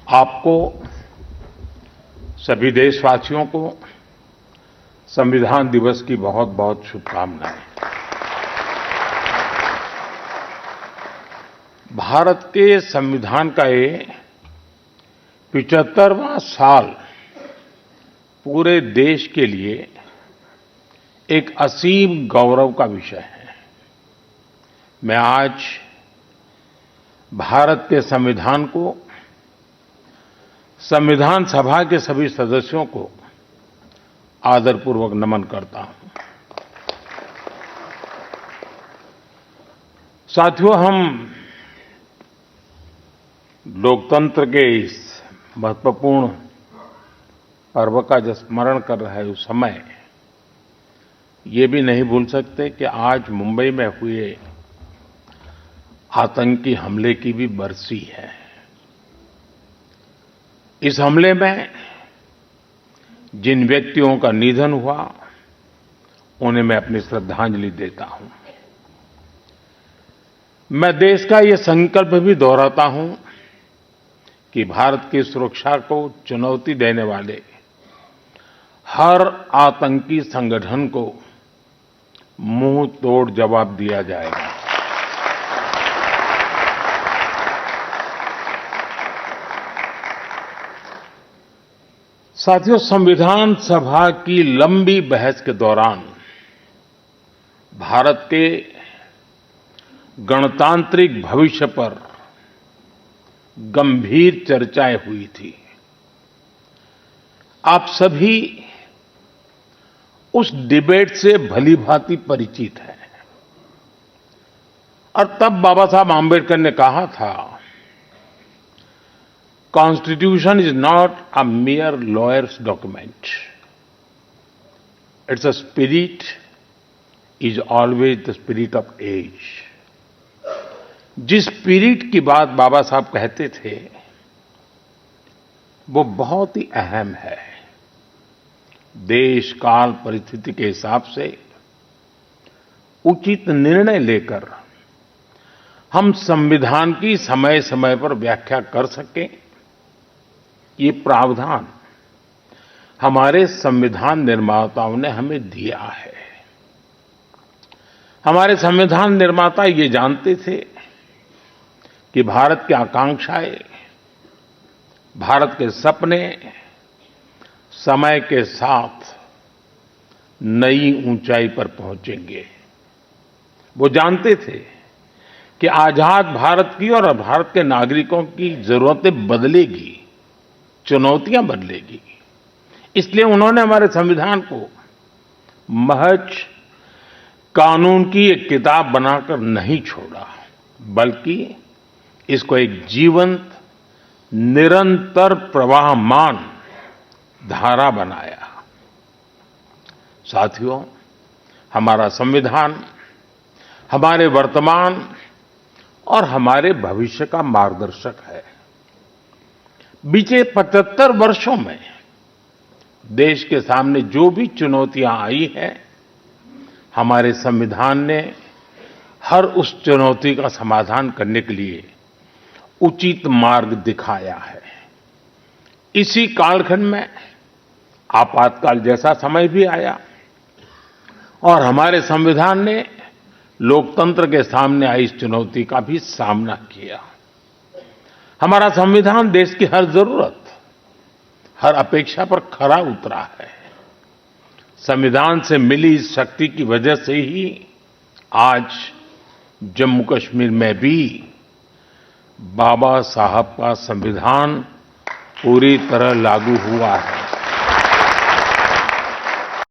आपको सभी देशवासियों को संविधान दिवस की बहुत बहुत शुभकामनाएं। भारत के संविधान का ये 75वां साल पूरे देश के लिए एक असीम गौरव का विषय है। मैं आज भारत के संविधान को, संविधान सभा के सभी सदस्यों को आदरपूर्वक नमन करता हूं। साथियों, हम लोकतंत्र के इस महत्वपूर्ण पर्व का जब स्मरण कर रहे उस समय ये भी नहीं भूल सकते कि आज मुंबई में हुए आतंकी हमले की भी बरसी है। इस हमले में जिन व्यक्तियों का निधन हुआ, उन्हें मैं अपनी श्रद्धांजलि देता हूं। मैं देश का ये संकल्प भी दोहराता हूं कि भारत की सुरक्षा को चुनौती देने वाले हर आतंकी संगठन को मुंह तोड़ जवाब दिया जाएगा। साथियों, संविधान सभा की लंबी बहस के दौरान भारत के गणतांत्रिक भविष्य पर गंभीर चर्चाएं हुई थी। आप सभी उस डिबेट से भलीभांति परिचित हैं और तब बाबा साहब आंबेडकर ने कहा था, Constitution is not a mere lawyer's document. Its spirit is always the spirit of age. जिस स्पिरिट की बात बाबा साहब कहते थे, वो बहुत ही अहम है। देश काल परिस्थिति के हिसाब से उचित निर्णय लेकर हम संविधान की समय समय पर व्याख्या कर सकें, ये प्रावधान हमारे संविधान निर्माताओं ने हमें दिया है। हमारे संविधान निर्माता ये जानते थे कि भारत की आकांक्षाएं, भारत के सपने समय के साथ नई ऊंचाई पर पहुंचेंगे। वो जानते थे कि आजाद भारत की और भारत के नागरिकों की जरूरतें बदलेगी, चुनौतियां बदलेगी। इसलिए उन्होंने हमारे संविधान को महज कानून की एक किताब बनाकर नहीं छोड़ा, बल्कि इसको एक जीवंत, निरंतर प्रवाहमान धारा बनाया। साथियों, हमारा संविधान हमारे वर्तमान और हमारे भविष्य का मार्गदर्शक है। बीते 75 वर्षों में देश के सामने जो भी चुनौतियां आई हैं, हमारे संविधान ने हर उस चुनौती का समाधान करने के लिए उचित मार्ग दिखाया है। इसी कालखंड में आपातकाल जैसा समय भी आया और हमारे संविधान ने लोकतंत्र के सामने आई इस चुनौती का भी सामना किया। हमारा संविधान देश की हर जरूरत, हर अपेक्षा पर खरा उतरा है। संविधान से मिली इस शक्ति की वजह से ही आज जम्मू कश्मीर में भी बाबा साहब का संविधान पूरी तरह लागू हुआ है।